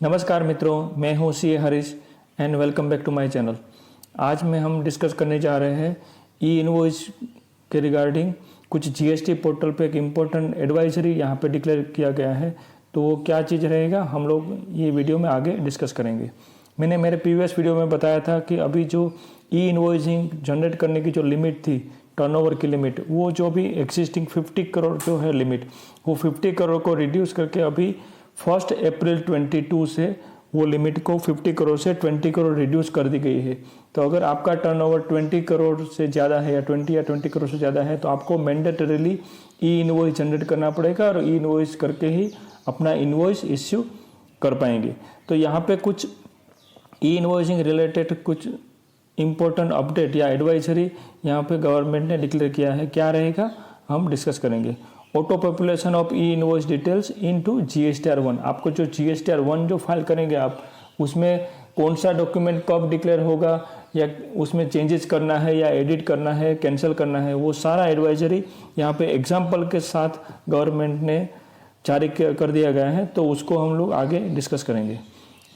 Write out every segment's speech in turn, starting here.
नमस्कार मित्रों, मैं हूं C Harish and welcome back to my channel. आज में हम डिस्कस करने जा रहे हैं ई इनवॉइस के रिगार्डिंग कुछ जीएसटी पोर्टल पे एक इम्पोर्टेंट एडवाइजरी यहाँ पे डिक्लेयर किया गया है। तो वो क्या चीज़ रहेगा हम लोग ये वीडियो में आगे डिस्कस करेंगे। मैंने मेरे प्रीवियस वीडियो में बताया था कि अभी जो ई इनवॉइसिंग जनरेट करने की जो लिमिट थी, टर्नओवर की लिमिट, वो जो भी एग्जिस्टिंग 50 करोड़ जो है लिमिट, वो 50 करोड़ को रिड्यूस करके अभी 1 अप्रैल 22 से वो लिमिट को 50 करोड़ से 20 करोड़ रिड्यूस कर दी गई है। तो अगर आपका टर्नओवर 20 करोड़ से ज़्यादा है या 20 करोड़ से ज़्यादा है तो आपको मैंडेटरीली ई इनवॉइस जनरेट करना पड़ेगा और ई इनवॉइस करके ही अपना इनवॉइस इश्यू कर पाएंगे। तो यहाँ पे कुछ ई इनवॉइसिंग रिलेटेड कुछ इम्पोर्टेंट अपडेट या एडवाइजरी यहाँ पे गवर्नमेंट ने डिक्लेयर किया है। क्या रहेगा हम डिस्कस करेंगे। Auto population of E invoice details into GSTR 1। आपको जो जीएसटीआर 1 जो फाइल करेंगे आप, उसमें कौन सा डॉक्यूमेंट कब डिक्लेयर होगा या उसमें चेंजेस करना है या एडिट करना है, कैंसिल करना है, वो सारा एडवाइजरी यहाँ पे एग्जाम्पल के साथ गवर्नमेंट ने जारी कर दिया गया है। तो उसको हम लोग आगे डिस्कस करेंगे।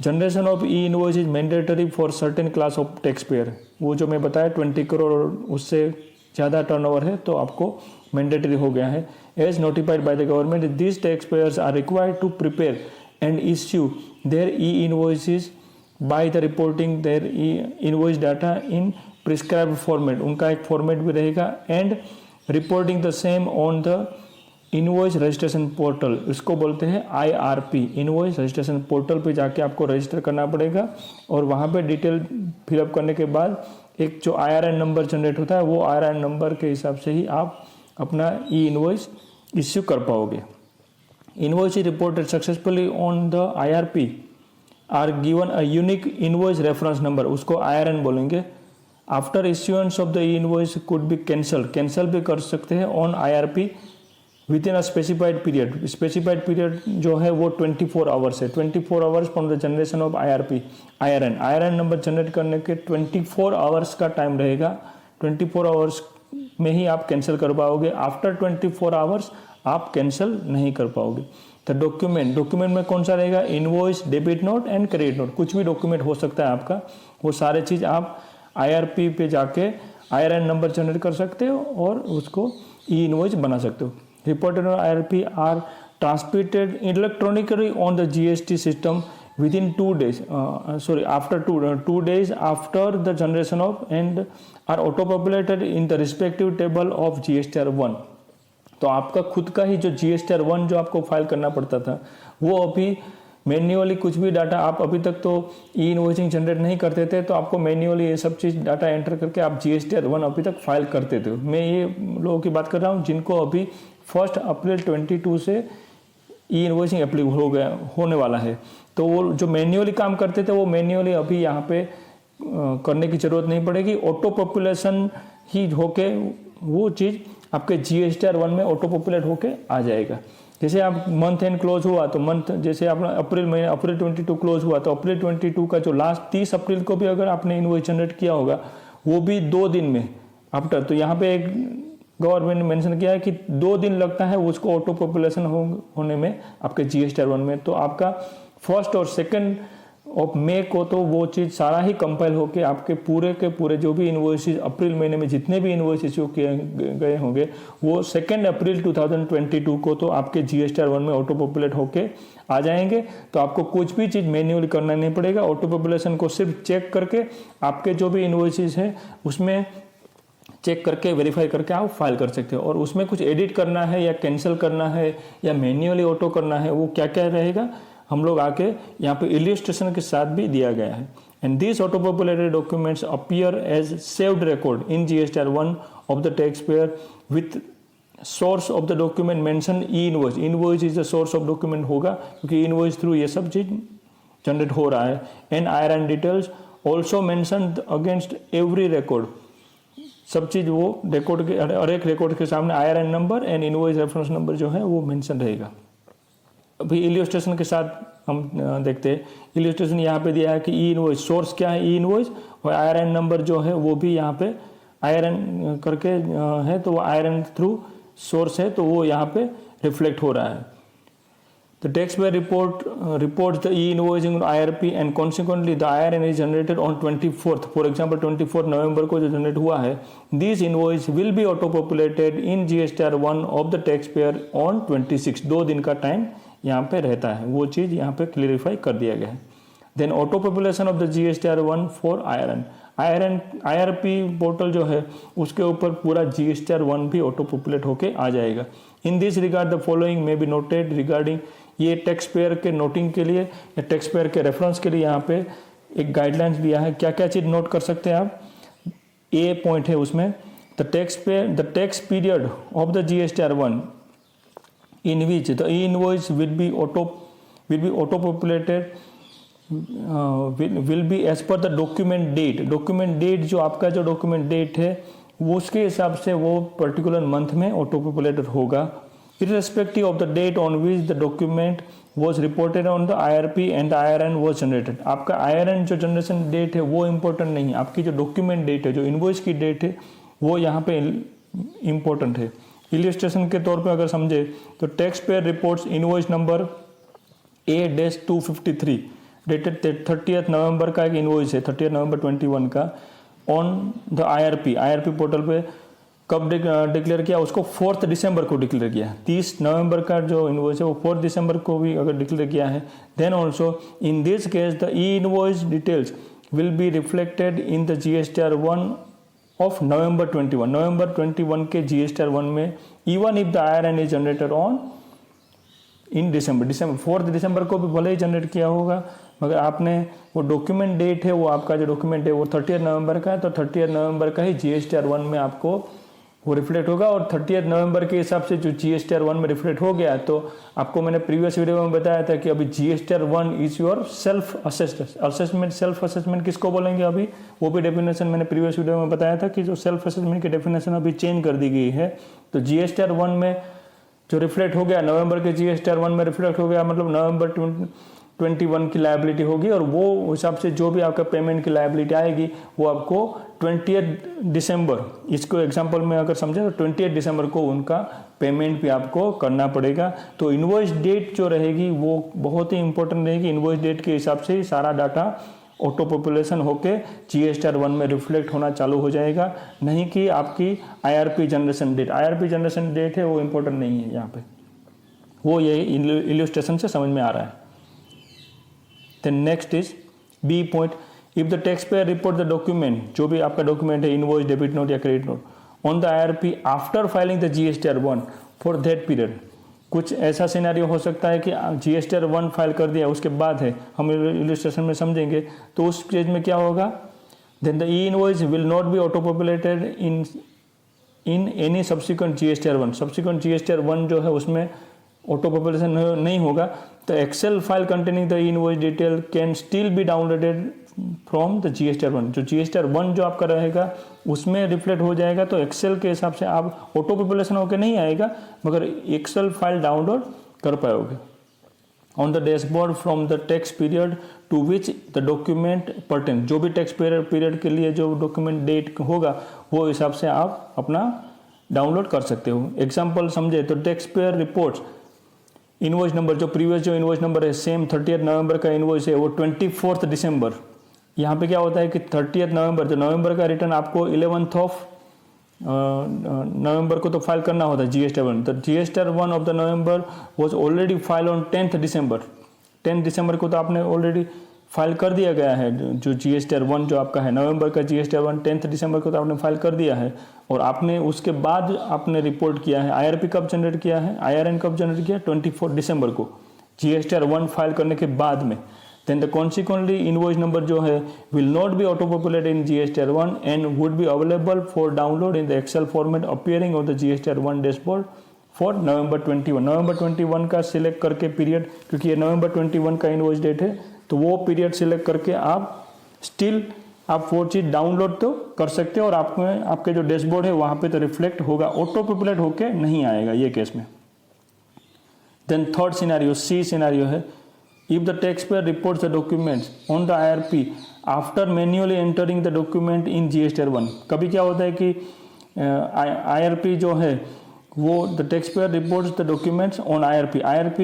Generation of E invoice is mandatory for certain class of tax payer. वो जो मैं बताया 20 करोड़ और उससे ज़्यादा टर्नओवर है तो आपको मैंडेटरी हो गया है। As notified by the government, these tax payers are required to prepare and issue their e invoices by the reporting their e invoice data in prescribed format. उनका एक फॉर्मेट भी रहेगा and reporting the same on the invoice registration portal. इसको बोलते हैं IRP, invoice registration portal पे जाके आपको रजिस्टर करना पड़ेगा और वहाँ पे डिटेल फिलअप करने के बाद एक जो IRN नंबर जनरेट होता है, वो IRN नंबर के हिसाब से ही आप अपना ई इनवॉइस इश्यू कर पाओगे। Invoice is reported successfully on the IRP are given a unique invoice reference number, उसको IRN बोलेंगे। After issuance of the e invoice could be cancel भी कर सकते हैं on IRP within a specified period. Specified period जो है वो 24 hours है। 24 hours from the generation of IRN number generate करने के 24 आवर्स का टाइम रहेगा। 24 आवर्स में ही आप कैंसिल कर पाओगे। आफ्टर 24 आवर्स आप कैंसिल नहीं कर पाओगे। तो डॉक्यूमेंट में कौन सा रहेगा? Invoice, debit note and credit note, कुछ भी डॉक्यूमेंट हो सकता है आपका। वो सारे चीज़ आप IRP पे जाके IRN नंबर जनरेट कर सकते हो और उसको ई इनवॉइस बना सकते हो। Reported on IRP are transmitted electronically on the GST system within 2 days. After 2 days after the generation of and are auto-populated in the respective table of GSTR 1. तो आपका खुद का ही जो GSTR 1 जो आपको फाइल करना पड़ता था, वो अभी मैन्युअली कुछ भी डाटा आप अभी तक तो ई इनवॉइसिंग जनरेट नहीं करते थे, तो आपको मैन्युअली ये सब चीज़ डाटा एंटर करके आप GSTR 1 अभी तक फाइल करते थे। मैं ये लोगों की बात कर रहा हूँ जिनको अभी 1 अप्रैल 22 से ई इनवॉइसिंग एप्लीकेबल होने वाला है। तो वो जो मैन्युअली काम करते थे वो मैन्युअली अभी यहाँ पे करने की ज़रूरत नहीं पड़ेगी। ऑटो पॉपुलेशन ही होके वो चीज़ आपके GSTR 1 में ऑटो पॉपुलेट होके आ जाएगा। जैसे आप मंथ एंड क्लोज हुआ तो जैसे अपना अप्रैल 22 क्लोज हुआ तो अप्रैल 22 का जो लास्ट 30 अप्रैल को भी अगर आपने इनवॉइस जनरेट किया होगा, वो भी 2 दिन में आफ्टर। तो यहाँ पे एक गवर्नमेंट ने मेंशन किया है कि 2 दिन लगता है उसको ऑटो पॉपुलेशन होने में आपके GSTR 1 में। तो आपका 1 और 2 ऑफ मई को तो वो चीज़ सारा ही कंपाइल होके आपके पूरे के पूरे जो भी इनवॉइसेस अप्रैल महीने में जितने भी इनवॉइस इश्यू किए गए होंगे, वो 2 अप्रैल 2022 को तो आपके GSTR 1 में ऑटो पॉपुलेट होके आ जाएंगे। तो आपको कुछ भी चीज़ मैन्युअली करना नहीं पड़ेगा। ऑटो पॉपुलेशन को सिर्फ चेक करके आपके जो भी इनवॉइसेस हैं उसमें चेक करके वेरीफाई करके आप फाइल कर सकते हो। और उसमें कुछ एडिट करना है या कैंसिल करना है या मैन्युअली ऑटो करना है, वो क्या क्या रहेगा हम लोग आके यहाँ पे इलिस्ट्रेशन के साथ भी दिया गया है। And this auto populated documents appear as saved record in GSTR 1 of the tax payer with source of the document mention e invoice. Invoice is the source of document होगा क्योंकि इनवॉइस थ्रू ये सब चीज generate हो रहा है। And IRN details also mention against every record. सब चीज़ वो रिकॉर्ड के हर एक रिकॉर्ड के सामने IRN number and invoice reference number जो है वो मेंशन रहेगा। अभी इलिस्ट्रेशन के साथ हम देखते हैं। इलिस्ट्रेशन यहाँ पे दिया है कि ई इनवॉइस सोर्स क्या है, ई इनवॉइस, और IRN नंबर जो है वो भी यहाँ पे IRN करके है, तो वो IRN थ्रू सोर्स है तो वो यहाँ पे रिफ्लेक्ट हो रहा है। The taxpayer reports the e-invoicing on IRP and consequently the IRN is generated on 24th. For example 24 नवंबर को जो जनरेट हुआ है, this invoice will be auto populated in GSTR1 of the taxpayer on 26. 2 दिन का time यहाँ पे रहता है, वो चीज़ यहाँ पे क्लियरिफाई कर दिया गया है. Then auto population of the GSTR1 for IRN. IRP portal जो है उसके ऊपर पूरा GSTR1 भी ऑटो पॉपुलेट होके आ जाएगा. In this regard the following may be noted regarding, ये टैक्स पेयर के नोटिंग के लिए या टैक्स पेयर के रेफरेंस के लिए यहाँ पे एक गाइडलाइंस दिया है. क्या क्या चीज़ नोट कर सकते हैं आप. ए पॉइंट है उसमें, the tax period of the GSTR1 in which the e invoice will be auto populated will be as per the document date. Document date जो आपका जो डॉक्यूमेंट डेट है वो उसके हिसाब से वो पर्टिकुलर मंथ में ऑटो पॉपुलेटेड होगा, irrespective of the date on which the document was reported on the IRP and the IRN was generated. आपका IRN जो जनरेशन डेट है वो इम्पोर्टेंट नहीं है, आपकी जो डॉक्यूमेंट डेट है, जो इनवॉइस की डेट है वो यहाँ पे इम्पोर्टेंट है. इलिस्ट्रेशन के तौर पे अगर समझे तो tax payer reports invoice number A-253 dated 30 नवंबर का एक इनवॉइस है, 30 नवंबर 21 का, ऑन द IRP पोर्टल पे कब डिक्लेयर किया, उसको 4 दिसंबर को डिक्लेयर किया. 30 नवंबर का जो इनवॉइस है वो 4 दिसंबर को भी अगर डिक्लेयर किया है, then also in this case the e invoice details will be reflected in the GSTR1 of November 21 के GSTR1 में, even if the IRN is generated on in December 4 दिसंबर को भी भले ही जनरेट किया होगा, मगर आपने वो डॉक्यूमेंट डेट है, वो आपका जो डॉक्यूमेंट है वो 30 नवंबर का है, तो 30 नवंबर का ही GSTR1 में आपको वो रिफ्लेक्ट होगा. और 30 नवंबर के हिसाब से जो GSTR1 में रिफ्लेक्ट हो गया, तो आपको मैंने प्रीवियस वीडियो में बताया था कि अभी GSTR1 is your self assessment. Self assessment किसको बोलेंगे, अभी वो भी डेफिनेशन मैंने प्रीवियस वीडियो में बताया था कि जो सेल्फ असेसमेंट की डेफिनेशन अभी चेंज कर दी गई है. तो GSTR1 में जो रिफ्लेक्ट हो गया, नवंबर के GSTR1 में रिफ्लेक्ट हो गया, मतलब नवंबर 21 की लायबिलिटी होगी, और वो हिसाब से जो भी आपका पेमेंट की लायबिलिटी आएगी वो आपको 20 दिसंबर, इसको एग्जांपल में अगर समझे तो 20 दिसंबर को उनका पेमेंट भी आपको करना पड़ेगा. तो इनवॉइस डेट जो रहेगी वो बहुत ही इंपॉर्टेंट रहेगी. इनवॉइस डेट के हिसाब से ही सारा डाटा ऑटो पॉपुलेशन होके GSTR1 में रिफ्लेक्ट होना चालू हो जाएगा, नहीं कि आपकी IRP जनरेशन डेट है वो इंपॉर्टेंट नहीं है यहाँ पे, वो ये इलस्ट्रेशन से समझ में आ रहा है. Then next is B point, if the taxpayer report the document, जो भी आपका डॉक्यूमेंट है, इनवॉइस, डेबिट नोट या credit note, on the IRP after filing the GSTR1 for that period. कुछ ऐसा सिनेरियो हो सकता है कि GSTR1 फाइल कर दिया, उसके बाद है, हम इलस्ट्रेशन में समझेंगे, तो उस स्टेज में क्या होगा, then the e invoice will not be auto populated in any subsequent GSTR1 जो है उसमें ऑटो पॉपुलेशन नहीं होगा. तो Excel file containing the invoice detail can still be downloaded from the GSTR1. जो GSTR1 जो आपका रहेगा उसमें रिफ्लेक्ट हो जाएगा, तो एक्सेल के हिसाब से आप ऑटो पॉपुलेशन होकर नहीं आएगा, मगर एक्सेल फाइल डाउनलोड कर पाओगे. On the dashboard from the tax period to which the document pertain, जो भी टैक्स पीरियड के लिए जो डॉक्यूमेंट डेट होगा वो हिसाब से आप अपना डाउनलोड कर सकते हो. एग्जाम्पल समझे तो tax payer reports invoice number, जो प्रीवियस जो इनवॉइस नंबर है सेम 30 नवंबर का इनवॉइस है वो 24 दिसंबर. यहाँ पे क्या होता है कि 30 नवंबर, जो नवंबर का रिटर्न आपको 11th ऑफ नवंबर को तो फाइल करना होता है GSTR1. तो GSTR1 of the November was already file on 10th दिसंबर. 10 दिसंबर को तो आपने ऑलरेडी फाइल कर दिया गया है. जो GSTR1 जो आपका है नवंबर का GSTR1 10 दिसंबर को तो आपने फाइल कर दिया है, और आपने उसके बाद आपने रिपोर्ट किया है. IRP कब जनरेट किया है, IRN कब जनरेट किया, 24 दिसंबर को GSTR1 फाइल करने के बाद में. Then the consequently invoice number जो है will not be auto populated in GSTR1 and would be available for download in the Excel format appearing on the GSTR1 dashboard for November 21 का select करके period, क्योंकि ये नवंबर 21 का invoice date है, तो वो पीरियड सिलेक्ट करके आप स्टिल आप वो चीज़ डाउनलोड तो कर सकते हो, और आपके जो डैशबोर्ड है वहाँ पे तो रिफ्लेक्ट होगा, ऑटो पॉपुलेट होके नहीं आएगा ये केस में. Then third scenario, C scenario है, if the tax payer reports the documents on the IRP after manually entering the document in GSTR1. कभी क्या होता है कि IRP जो है वो the tax payer reports the documents on IRP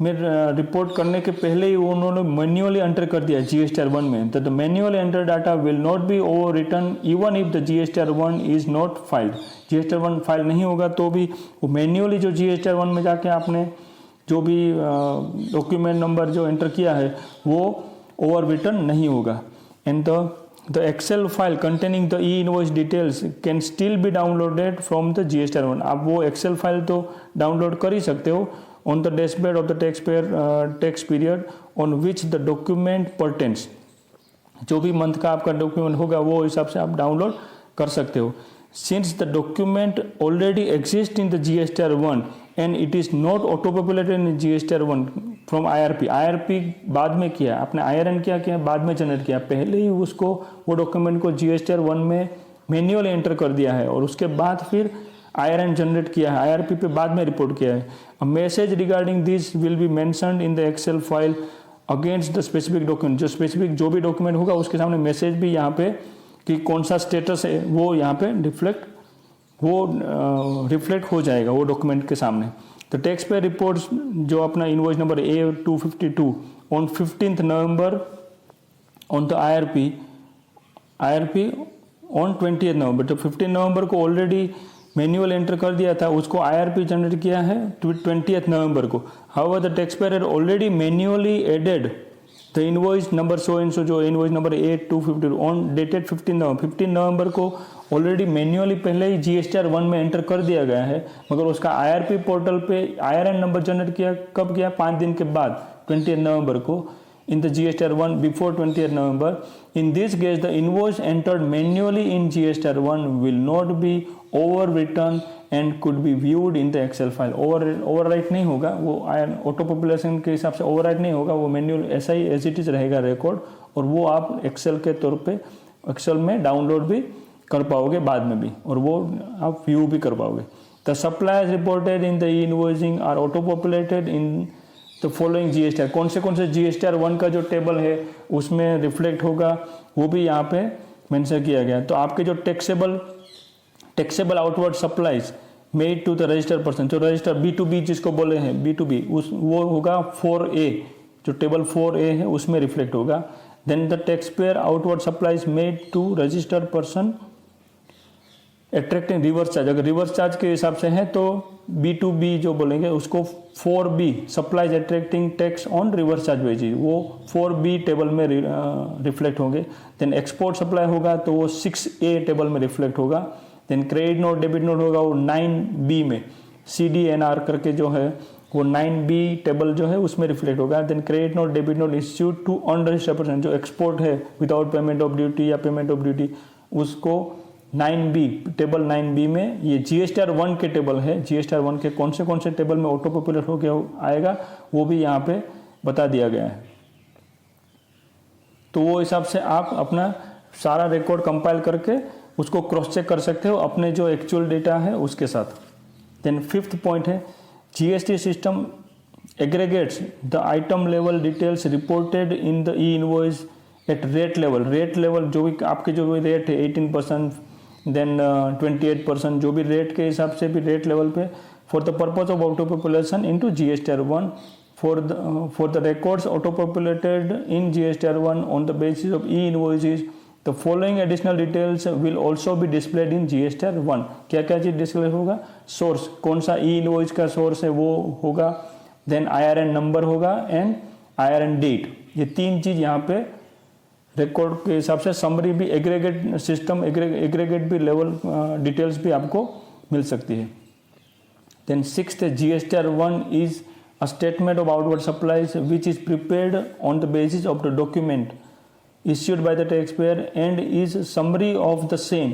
में रिपोर्ट करने के पहले ही उन्होंने मैन्युअली एंटर कर दिया GSTR1 में, तो the manually enter data will not B over return even if the GSTR1 is not filed. GSTR1 file नहीं होगा तो भी वो मैन्युअली जो GSTR1 में जाके आपने जो भी डॉक्यूमेंट नंबर जो एंटर किया है वो ओवर रिटर्न नहीं होगा। And the Excel file containing the e invoice details can still be downloaded from the GSTR1। आप वो एक्सेल फाइल तो डाउनलोड कर ही सकते हो on the dashboard of the tax period on which the document pertains। जो भी month का आपका डॉक्यूमेंट होगा वो हिसाब से आप डाउनलोड कर सकते हो। Since the document already exists in the GSTR1 and it is not auto populated in GSTR1 from IRP। IRP बाद में किया, आपने IRN क्या किया, बाद में जनरेट किया, पहले ही उसको वो डॉक्यूमेंट को GSTR1 में मैन्युअली एंटर कर दिया है और उसके बाद फिर IRN जनरेट किया है, IRP पे बाद में रिपोर्ट किया है। A message regarding this will be mentioned in the Excel file against the specific document. जो स्पेसिफिक जो भी डॉक्यूमेंट होगा उसके सामने मैसेज भी यहाँ पे कि कौन सा स्टेटस है वो यहाँ पे रिफ्लेक्ट हो जाएगा वो डॉक्यूमेंट के सामने। तो टैक्स पे रिपोर्ट्स जो अपना invoice number A252 on 15 November on the IRP on 20 नवंबर। तो 15 नवंबर को ऑलरेडी मैन्युअल एंटर कर दिया था, उसको IRP जनरेट किया है 20 नवंबर को। However the tax payer already manually added the invoice number so and so, जो invoice number A252 on dated 15 नवंबर को ऑलरेडी मैन्युअली पहले ही GSTR1 में एंटर कर दिया गया है, मगर उसका IRP पोर्टल पे IRN नंबर जनरेट किया कब किया, 5 दिन के बाद 20 नवंबर को in the GSTR1 before 20th November। In this case, the invoice entered manually in GSTR1 will not be overwritten and could be viewed in the Excel file। overwrite नहीं होगा, वो ऑटो पॉपुलेशन के हिसाब से overwrite नहीं होगा, वो manual ऐसा ही एज इट इज रहेगा रिकॉर्ड, और वो आप एक्सेल के तौर पे एक्सेल में डाउनलोड भी कर पाओगे बाद में भी, और वो आप व्यू भी कर पाओगे। The suppliers reported in the e-invoicing are auto populated in तो फॉलोइंग GSTR कौन से GSTR1 का जो टेबल है उसमें रिफ्लेक्ट होगा वो भी यहाँ पे मेंशन किया गया। तो आपके जो taxable outward supplies made to the registered person, जो रजिस्टर B2B जिसको बोले हैं B2B, वो होगा 4A, जो टेबल 4A है उसमें रिफ्लेक्ट होगा। Then the tax payer outward supplies made to registered person attracting reverse charge, अगर रिवर्स चार्ज के हिसाब से है तो B2B जो बोलेंगे उसको 4B supplies attracting tax on reverse charge wages, वो 4B टेबल में रिफ्लेक्ट होंगे। देन एक्सपोर्ट सप्लाई होगा तो वो 6A टेबल में रिफ्लेक्ट होगा। Then credit note debit note होगा वो 9B में, CDNR करके जो है वो 9B टेबल जो है उसमें रिफ्लेक्ट होगा। Then credit note debit note issued to unregistered person, जो एक्सपोर्ट है विदाउट पेमेंट ऑफ ड्यूटी या पेमेंट ऑफ ड्यूटी, उसको 9B टेबल 9B में, ये GSTR1 के टेबल है, GSTR1 के कौन से टेबल में ऑटो पॉपुलेट हो गया आएगा वो भी यहाँ पे बता दिया गया है। तो वो हिसाब से आप अपना सारा रिकॉर्ड कंपाइल करके उसको क्रॉस चेक कर सकते हो अपने जो एक्चुअल डेटा है उसके साथ। देन 5th पॉइंट है GST system aggregates the item level details reported in the e invoice at rate level जो भी आपके जो भी रेट है 18%, देन 28%, जो भी रेट के हिसाब से भी रेट लेवल पे for the purpose of auto population into GSTR1 for the records auto populated in GSTR1 on the basis of E invoices the following additional details will also be displayed in GSTR1। क्या क्या चीज display होगा, source कौन सा ई invoice का source है वो होगा, देन IRN नंबर होगा एंड IRN डेट, ये 3 चीज यहाँ पे रिकॉर्ड के हिसाब से। समरी भी एग्रीगेट सिस्टम एग्रीगेट भी लेवल डिटेल्स भी आपको मिल सकती है। Then 6th GSTR1 is a statement of outward supplies which is prepared on the basis of the document issued by the taxpayer and is summary of the same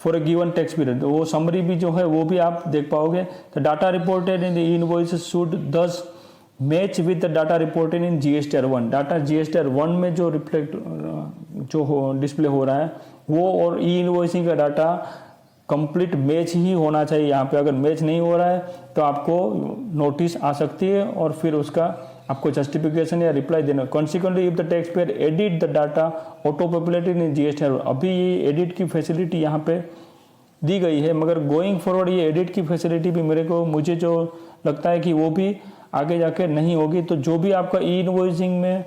for a given tax period। वो summary भी जो है वो भी आप देख पाओगे। The data reported in the invoice should thus match with the data reported in GSTR1। Data GSTR1 में जो रिफ्लेक्ट जो डिस्प्ले हो रहा है वो और ई इनवॉइसिंग का डाटा कंप्लीट मैच ही होना चाहिए। यहाँ पे अगर मैच नहीं हो रहा है तो आपको नोटिस आ सकती है और फिर उसका आपको जस्टिफिकेशन या रिप्लाई देना। Consequently if the tax pair edit the data auto populated in GSTR1, अभी ये एडिट की फैसिलिटी यहाँ पे दी गई है, मगर गोइंग फॉरवर्ड ये एडिट की फैसिलिटी भी मुझे जो लगता है कि वो भी आगे जाके नहीं होगी। तो जो भी आपका ई इनवॉइसिंग में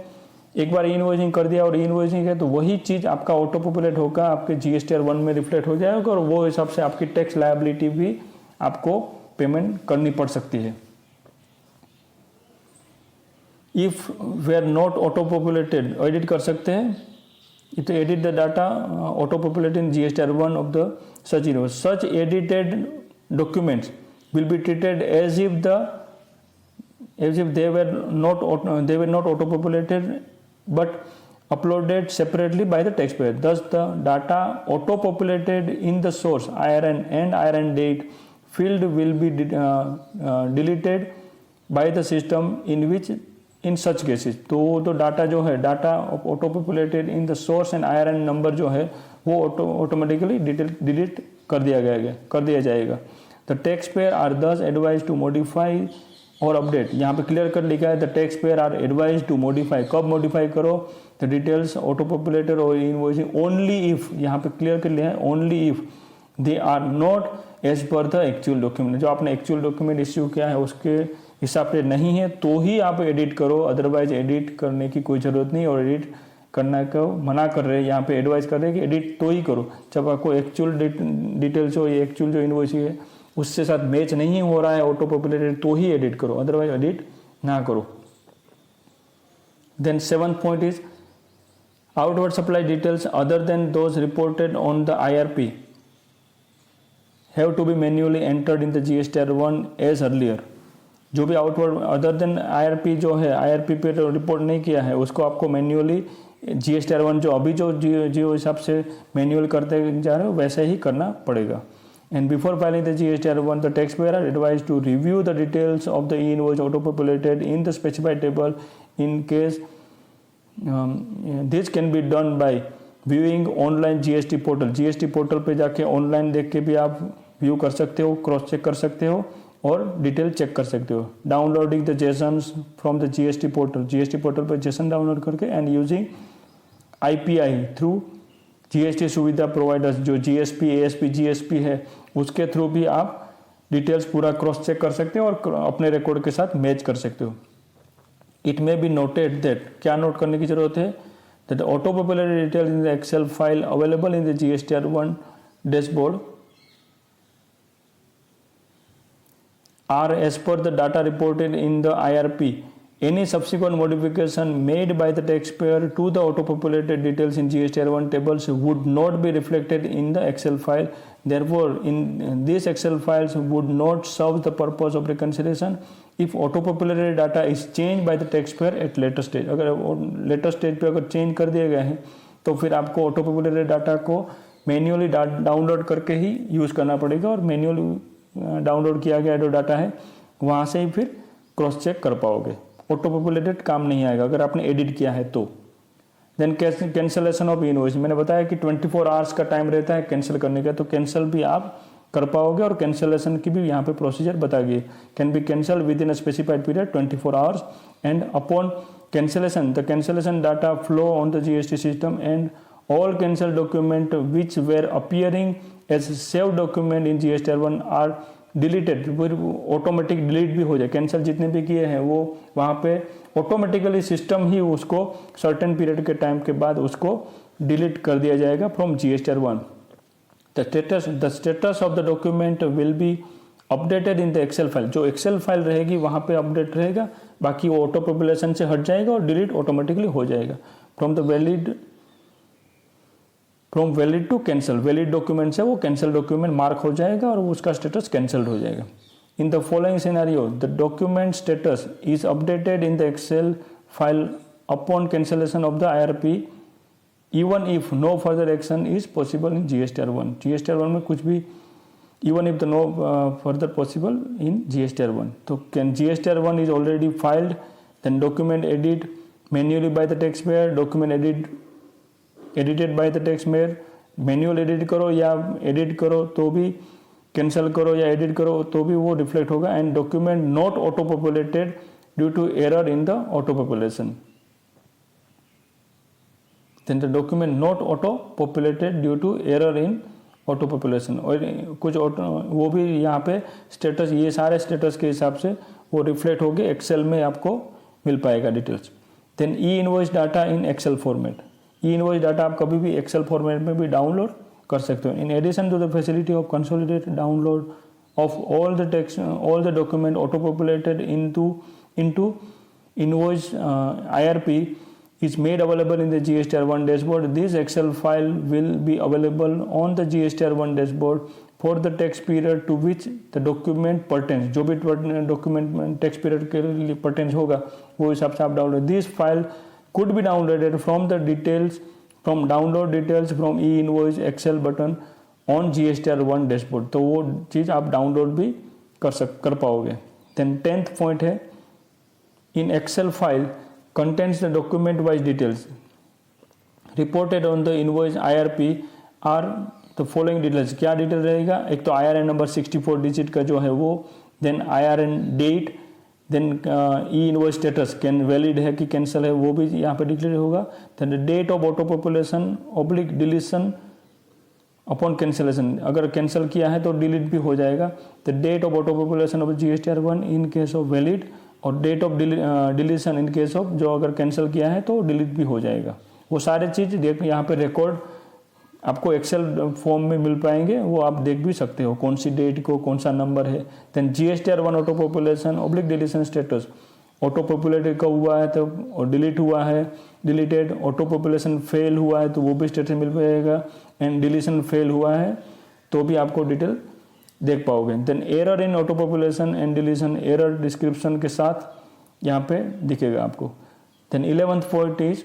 एक बार ई इनवॉइसिंग कर दिया और ई इनवॉइसिंग है तो वही चीज़ आपका ऑटो पॉपुलेट होगा, आपके GSTR 1 में रिफ्लेक्ट हो जाएगा और वो हिसाब से आपकी टैक्स लायबिलिटी भी आपको पेमेंट करनी पड़ सकती है। इफ वे are not auto populated, edit कर सकते हैं तो edit the data auto populated in GSTR 1 of the such invoice. Such edited documents will be treated as if they were not auto populated but uploaded separately by the taxpayer. Thus the data auto populated in the source IRN and IRN date field will be deleted by the system in such cases. तो data जो है, data auto populated in the source and IRN number जो है वो automatically delete कर दिया जाएगा। The tax payer are thus advise to modify और अपडेट। यहाँ पे क्लियर कर लिखा है the tax payer are advise to modify. कब मॉडिफाई करो? द डिटेल्स ऑटो पॉपुलेटेड और इनवॉइसिंग ओनली इफ, यहाँ पे क्लियर कर लिया है only if they are not as per the actual document. जो आपने एक्चुअल डॉक्यूमेंट इश्यू किया है उसके हिसाब से नहीं है तो ही आप एडिट करो, अदरवाइज एडिट करने की कोई ज़रूरत नहीं। और एडिट करना को मना कर रहे हैं, यहाँ पे एडवाइस कर रहे हैं कि एडिट तो ही करो जब आपको एक्चुअल डिटेल्स हो, ये एक्चुअल जो इनवॉइसिंग है उससे साथ मैच नहीं हो रहा है ऑटो पॉपुलेटेड तो ही एडिट करो, अदरवाइज एडिट ना करो। Then 7th point is outward supply details other than those reported on the IRP have to be manually entered in the GSTR 1 as earlier. जो भी आउटवर्ड अदर देन IRP जो है, IRP पे report नहीं किया है उसको आपको मैन्युअली GSTR 1 जो अभी जो हिसाब से मैन्युअल करते जा रहे हो वैसे ही करना पड़ेगा। And before filing the GSTR 1, the taxpayer are advised to review the details of the e-invoice auto-populated in the specified table. In case this can be done by viewing online GST portal. GST portal पे जाके online देख के भी आप view कर सकते हो, cross check कर सकते हो और डिटेल चेक कर सकते हो। Downloading the Jason's from the GST portal. GST portal पर जेसन डाउनलोड करके and using IPI through GST सुविधा प्रोवाइडर्स जो GSP, ASP, GSP है उसके थ्रू भी आप डिटेल्स पूरा क्रॉस चेक कर सकते हो और अपने रिकॉर्ड के साथ मैच कर सकते हो। It may be noted that, क्या नोट करने की जरूरत है? That auto populated detail in the Excel file available in the GSTR 1 dashboard are as per the data reported in the IRP. Any subsequent modification made by the taxpayer to the auto-populated details in GSTR 1 tables would not be reflected in the Excel file. Therefore, in these Excel files would not serve the purpose of reconciliation if auto-populated data is changed by the taxpayer at later stage. अगर later stage पे अगर change कर दिए गए हैं तो फिर आपको auto-populated data को मैन्युअली डाउनलोड करके ही यूज़ करना पड़ेगा और मैन्युअली डाउनलोड किया गया जो डाटा है वहाँ से ही फिर क्रॉस चेक कर पाओगे। ऑटो पॉपुलेटेड काम नहीं आएगा अगर आपने एडिट किया है तो। देन कैंसलेशन ऑफ इनवॉइस, मैंने बताया कि 24 आवर्स का टाइम रहता है कैंसिल करने का, तो कैंसिल भी आप कर पाओगे और कैंसलेशन की भी यहाँ पे प्रोसीजर बता गई। Can be cancel within a specified period 24 hours and upon cancellation the cancellation data flow on the GST system and all cancel document which were appearing as save document in GSTR 1 are deleted, automatic delete भी हो जाए। Cancel जितने भी किए हैं वो वहाँ पे ऑटोमेटिकली सिस्टम ही उसको सर्टेन पीरियड के टाइम के बाद उसको डिलीट कर दिया जाएगा from GSTR 1। The status of the document will be updated in the Excel file. जो एक्सेल फाइल रहेगी वहाँ पे अपडेट रहेगा, बाकी वो ऑटो पॉपुलेशन से हट जाएगा और डिलीट ऑटोमेटिकली हो जाएगा। From valid to cancel, valid document से वो कैंसिल डॉक्यूमेंट मार्क हो जाएगा और उसका स्टेटस कैंसल्ड हो जाएगा। In the following scenario the document status is updated in the Excel file upon cancellation of the IRP even if no further action is possible in GSTR 1। GSTR 1 में कुछ भी even if the no further possible in GSTR 1। तो GSTR 1 is already filed, then document edit manually by the tax payer, document edited by the tax payer, manual edit करो या edit करो तो भी, cancel करो या एडिट करो तो भी वो रिफ्लेक्ट होगा। And document not auto populated due to error in the auto population, then the document not auto populated due to error in auto population. और कुछ वो भी यहाँ पे स्टेटस, ये सारे स्टेटस के हिसाब से वो रिफ्लेक्ट होके एक्सेल में आपको मिल पाएगा details. Then e invoice data in Excel format, e invoice data आप कभी भी एक्सेल फॉर्मेट में भी डाउनलोड कर सकते हो। In addition to the facility of consolidated download of all the text, all the document auto populated into invoice IRP is made available in the GSTR1 dashboard. This Excel file will be available on the GSTR1 dashboard for the tax period to which the document pertains. जो भी document tax period के लिए pertains होगा वो हिसाब से आप download. This file could be downloaded from the details from download details from e-invoice Excel button on GSTR1 dashboard, तो वो चीज़ आप डाउनलोड भी कर पाओगे। देन 10th पॉइंट है in excel file contents the document wise details reported on the invoice IRP are the following details. क्या detail रहेगा? एक तो IRN नंबर 64 डिजिट का जो है वो, then IRN date, then e invoice status can valid है कि कैंसिल है वो भी यहाँ पे डिक्लेयर होगा। Then date of auto population oblique deletion upon cancellation, अगर कैंसिल किया है तो डिलीट भी हो जाएगा। The date of auto population of GSTR1 in case of valid, और date of deletion in case of जो अगर कैंसिल किया है तो डिलीट भी हो जाएगा। वो सारे चीज़ देख यहाँ पे रिकॉर्ड आपको एक्सेल फॉर्म में मिल पाएंगे, वो आप देख भी सकते हो कौन सी डेट को कौन सा नंबर है। Then GSTR1 auto population oblique deletion status, auto populated कब हुआ है तो और डिलीट हुआ है, डिलीटेड ऑटो पॉपुलेशन फेल हुआ है तो वो भी स्टेटस मिल पाएगा, एंड डिलीशन फेल हुआ है तो भी आपको डिटेल देख पाओगे। Then error in auto population and deletion error description के साथ यहाँ पे दिखेगा आपको। Then 11th point is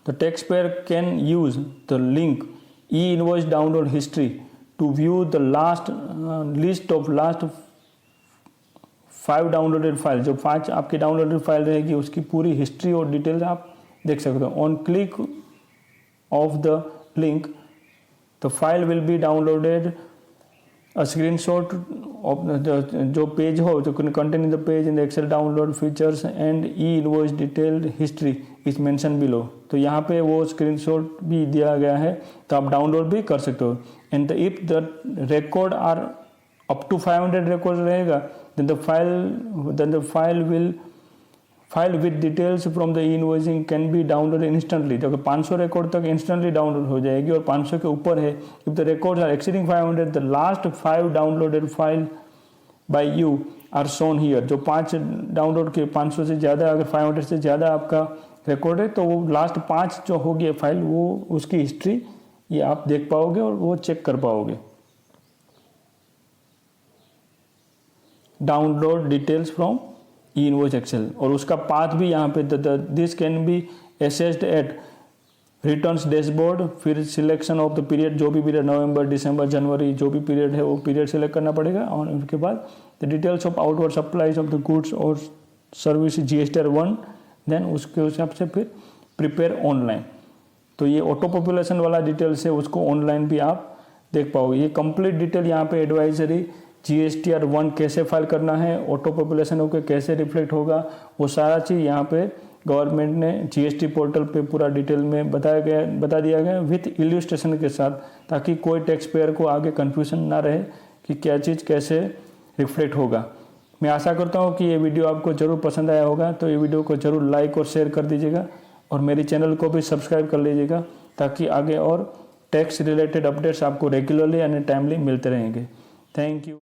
the tax payer can use the link e invoice download history to view the last list of last 5 downloaded file, जो 5 आपकी downloaded file रहेगी उसकी पूरी हिस्ट्री और डिटेल्स आप देख सकते हो। On click of the link the file will be downloaded, a screenshot of जो पेज हो जो content in the page in the excel download features and e invoice detailed history is mention below. तो यहाँ पे वो screenshot भी दिया गया है तो आप डाउनलोड भी कर सकते हो। And if the record are up to 500 record रहेगा then the file with details from the e-invoicing can be downloaded instantly। तो 500 रिकॉर्ड तक इंस्टेंटली डाउनलोड हो जाएगी, और 500 के ऊपर है if the records are exceeding 500 the last 5 downloaded file by you are shown here। जो 5 डाउनलोड के 500 से ज़्यादा, अगर 500 से ज़्यादा आपका रिकॉर्ड है तो वो लास्ट 5 जो होगी फाइल वो उसकी हिस्ट्री ये आप देख पाओगे और वो चेक कर पाओगे। Download details from e invoice excel, और उसका पाथ भी यहाँ पे this can be accessed at returns dashboard, फिर सिलेक्शन ऑफ द पीरियड, जो भी पीरियड नवंबर दिसंबर जनवरी जो भी पीरियड है वो पीरियड सिलेक्ट करना पड़ेगा, और उसके बाद the details of outward supplies of the goods और सर्विस GSTR1, देन उसके हिसाब से फिर प्रिपेयर ऑनलाइन। तो ये ऑटो पॉपुलेशन वाला डिटेल्स है उसको ऑनलाइन भी आप देख पाओगे। ये कंप्लीट डिटेल यहाँ पे एडवाइजरी GSTR1 कैसे फाइल करना है, ऑटो पॉपुलेशन होकर कैसे रिफ्लेक्ट होगा, वो सारा चीज़ यहाँ पे गवर्नमेंट ने GST पोर्टल पे पूरा डिटेल में बता दिया गया विथ इल्यूस्ट्रेशन के साथ, ताकि कोई टैक्स पेयर को आगे कन्फ्यूजन ना रहे कि क्या चीज़ कैसे रिफ्लेक्ट होगा। मैं आशा करता हूँ कि ये वीडियो आपको ज़रूर पसंद आया होगा, तो ये वीडियो को ज़रूर लाइक और शेयर कर दीजिएगा, और मेरे चैनल को भी सब्सक्राइब कर लीजिएगा, ताकि आगे और टैक्स रिलेटेड अपडेट्स आपको रेगुलरली यानी टाइमली मिलते रहेंगे। Thank you.